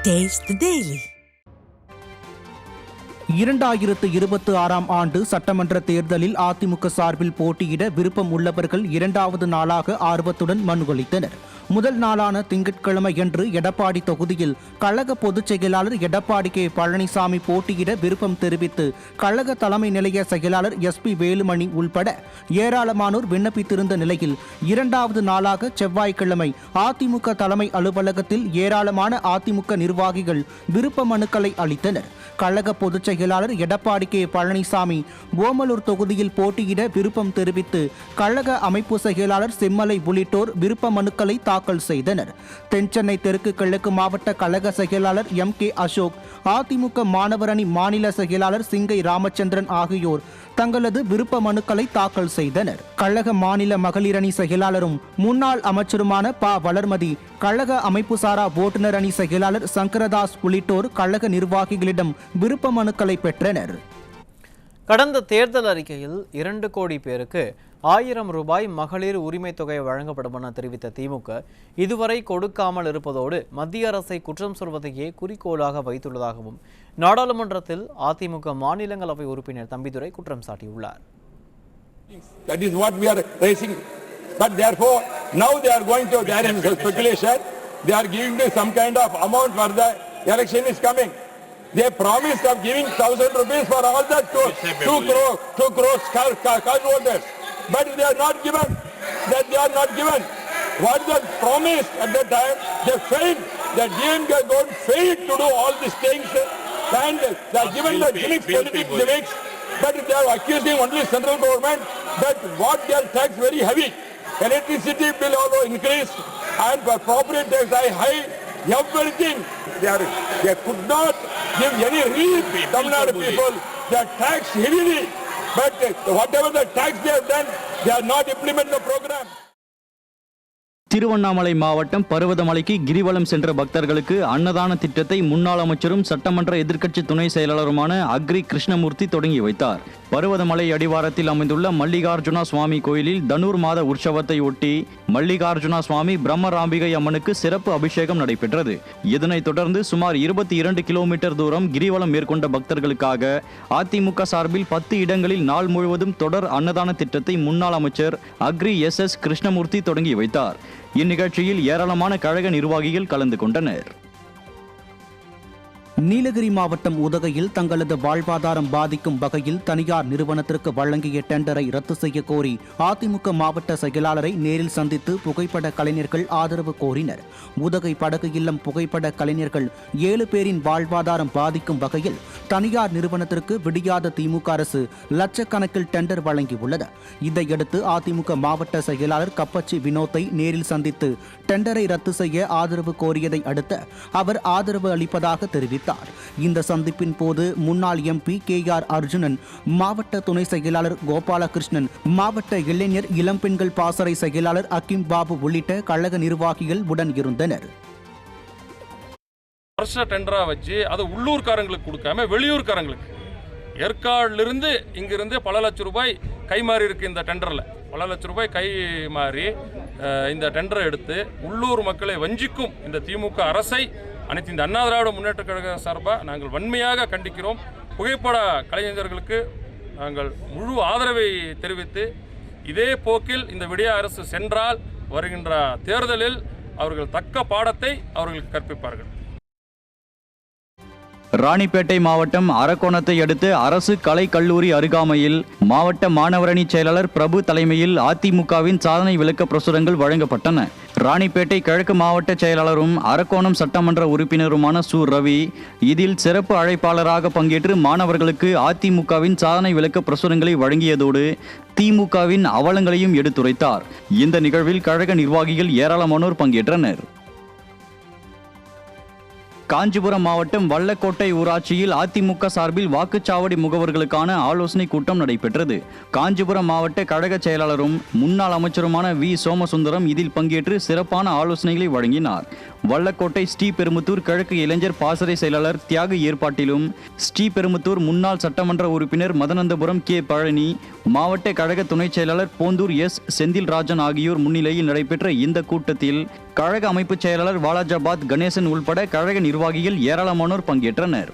Taste the Daily. 2026 ஆண்டு சட்டமன்ற தேர்தலில் அதிமுக சார்பில் போட்டியிட விருப்பம் உள்ளவர்கள் இரண்டாவது நாளாக ஆர்வத்துடன் மனு அளித்தனர். முதல் நாளான திங்கட்கிழமையன்று எடப்பாடி தொகுதியில் கழக பொதுச் செயலாளர் எடப்பாடி கே பழனிசாமி போட்டியிட விருப்பம் தெரிவித்து கழக தலைமை நிலைய செயலாளர் SP வேலுமணி உள்பட ஏராளமானோர் விண்ணப்பித்திருந்த நிலையில் இரண்டாவது நாளாக செவ்வாய்க்கிழமை அதிமுக தலைமை அலுவலகத்தில் ஏராளமான அதிமுக நிர்வாகிகள் விருப்ப மனுக்களை அளித்தனர். கழக பொதுச் செயலாளர் எடப்பாடி கே பழனிசாமி ஓமலூர் தொகுதியில் போட்டியிட விருப்பம் தெரிவித்து கழக அமைப்பு செயலாளர் செம்மலை உள்ளிட்டோர் விருப்ப மனுக்களை தாக்கல் செய்தனர். தென்சென்னை தெற்கு கிழக்கு மாவட்ட கழக செயலாளர் MK அசோக், அதிமுக மாணவர் அணி மாநில செயலாளர் சிங்கை ராமச்சந்திரன் ஆகியோர் தங்களது விருப்ப மனுக்களை தாக்கல் செய்தனர். கழக மாநில மகளிர் அணி செயலாளரும் முன்னாள் அமைச்சருமான ப. வளர்மதி, கழக அமைப்பு சாரா ஓட்டுநர் அணி செயலாளர் சங்கரதாஸ் உள்ளிட்டோர் கழக நிர்வாகிகளிடம் விருப்ப மனுக்களை பெற்றனர். கடந்த தேர்தல் அறிக்கையில் 2 கோடி பேருக்கு 1000 ரூபாய் மகளிர் உரிமை தொகை வழங்கப்படும் என தெரிவித்த திமுக இதுவரை கொடுக்காமல் இருப்பதோடு மத்திய அரசை குற்றம் சொல்வதையே குறிக்கோளாக வைத்துள்ளதாகவும் நாடாளுமன்றத்தில் அதிமுக மாநிலங்களவை உறுப்பினர் தம்பிதுரை குற்றம் சாட்டியுள்ளார். That is what we are raising. But therefore, now they are going to, they are in speculation. They are giving me some kind of amount for the election is coming. They promised of giving 1,000 rupees for all the 2 crores card holders. But they are not given. That they are not given. What they promised at that time, they failed. The DMK got failed to do all these things. And they are given the political gimmicks. But they are accusing only central government that what they are taxed very heavy. Electricity bill also increased and for property tax high. Everything they could not give any relief to Tamil Nadu people. They are taxed heavily, but whatever the tax they have done, they are not implement the program. Tiruvannamalai மாவட்டம் பருவதமலைக்கு கிரிவலம் சென்ற பக்தர்களுக்கு அன்னதான திட்டத்தை முன்னாள் அமைச்சரும் சட்டமன்ற எதிர்க்கட்சி துணை செயலாளருமான அக்ரி கிருஷ்ணமூர்த்தி தொடங்கி வைத்தார். பருவதமலை அடிவாரத்தில் அமைந்துள்ள மல்லிகார்ஜுனா சுவாமி கோயிலில் தனுர் மாத உற்சவத்தை ஒட்டி மல்லிகார்ஜுனா சுவாமி பிரம்மராம்பிகை அம்மனுக்கு சிறப்பு அபிஷேகம் நடைபெற்றது. இதனைத் தொடர்ந்து சுமார் 22 கிலோமீட்டர் தூரம் கிரிவலம் மேற்கொண்ட பக்தர்களுக்காக அதிமுக சார்பில் 10 இடங்களில் நாள் முழுவதும் தொடர் அன்னதான திட்டத்தை முன்னாள் அமைச்சர் அக்ரி SS கிருஷ்ணமூர்த்தி தொடங்கி வைத்தார். இந்நிகழ்ச்சியில் ஏராளமான கழக நிர்வாகிகள் கலந்து கொண்டனர். நீலகிரி மாவட்டம் உதகையில் தங்களது வாழ்வாதாரம் பாதிக்கும் வகையில் தனியார் நிறுவனத்திற்கு வழங்கிய டெண்டரை ரத்து செய்ய கோரி அதிமுக மாவட்ட செயலாளரை நேரில் சந்தித்து புகைப்பட கலைஞர்கள் ஆதரவு கோரினர். உதகை படகு இல்லம் புகைப்பட கலைஞர்கள் 7 பேரின் வாழ்வாதாரம் பாதிக்கும் வகையில் தனியார் நிறுவனத்திற்கு விடியாத திமுக அரசு லட்சக்கணக்கில் டெண்டர் வழங்கியுள்ளது. இதையடுத்து அதிமுக மாவட்ட செயலாளர் கப்பச்சி வினோத்தை நேரில் சந்தித்து டெண்டரை ரத்து செய்ய ஆதரவு கோரியதை அடுத்து அவர் ஆதரவு அளிப்பதாக தெரிவித்தார். இந்த சந்திப்பின் போது முன்னாள் MP KR அர்ஜுனன், மாவட்ட துணை செயலாளர் கோபாலகிருஷ்ணன், மாவட்ட இளைஞர் இளம்பெண்கள் பாசறை செயலாளர் அகிம் பாபு உள்ளிட்ட கழக நிர்வாகிகள் உடன் இருந்தனர். வருஷ டெண்டரா வச்சு அது உள்ளூர்காரங்களுக்கு கொடுக்காம வெளியூர்காரங்களுக்கு ஏற்காடிலிருந்து இங்கிருந்து பல லட்சம் ரூபாய் கை மாறி இருக்கு. இந்த டெண்டரில் பல லட்சம் ரூபாய் கை மாறி இந்த டெண்டரை எடுத்து உள்ளூர் மக்களை வஞ்சிக்கும் இந்த திமுக அரசை அனைத்து இந்த அண்ணா திராவிட முன்னேற்ற கழக சார்பாக நாங்கள் வன்மையாக கண்டிக்கிறோம். புகைப்பட கலைஞர்களுக்கு நாங்கள் முழு ஆதரவை தெரிவித்து இதே போக்கில் இந்த விடிய அரசு சென்றால் வருகின்ற தேர்தலில் அவர்கள் தக்க பாடத்தை அவர்களுக்கு கற்பிப்பார்கள். ராணிப்பேட்டை மாவட்டம் அரக்கோணத்தை அடுத்து அரசு கலை கல்லூரி அருகாமையில் மாவட்ட மாணவரணி செயலாளர் பிரபு தலைமையில் அதிமுகவின் சாதனை விளக்க பிரசுரங்கள் வழங்கப்பட்டன. ராணிப்பேட்டை கிழக்கு மாவட்ட செயலாளரும் அரக்கோணம் சட்டமன்ற உறுப்பினருமான சு. ரவி இதில் சிறப்பு அழைப்பாளராக பங்கேற்று மாணவர்களுக்கு அதிமுகவின் சாதனை விளக்க பிரசுரங்களை வழங்கியதோடு திமுகவின் அவலங்களையும் எடுத்துரைத்தார். இந்த நிகழ்வில் கழக நிர்வாகிகள் ஏராளமானோர் பங்கேற்றனர். காஞ்சிபுரம் மாவட்டம் வல்லக்கோட்டை ஊராட்சியில் அதிமுக சார்பில் வாக்குச்சாவடி முகவர்களுக்கான ஆலோசனை கூட்டம் நடைபெற்றது. காஞ்சிபுரம் மாவட்ட கழக செயலாளரும் முன்னாள் அமைச்சருமான V. சோமசுந்தரம் இதில் பங்கேற்று சிறப்பான ஆலோசனைகளை வழங்கினார். வல்லக்கோட்டை ஸ்ரீபெரும்புத்தூர் கிழக்கு இளைஞர் பாசறை செயலாளர் தியாகு ஏற்பாட்டிலும் ஸ்ரீபெரும்புத்தூர் முன்னாள் சட்டமன்ற உறுப்பினர் மதனந்தபுரம் K. பழனி, மாவட்ட கழக துணை செயலாளர் போந்தூர் S. செந்தில்ராஜன் ஆகியோர் முன்னிலையில் நடைபெற்ற இந்த கூட்டத்தில் கழக அமைப்புச் செயலாளர் வாலாஜாபாத் கணேசன் உள்பட கழக நிர்வாகிகள் ஏராளமானோர் பங்கேற்றனர்.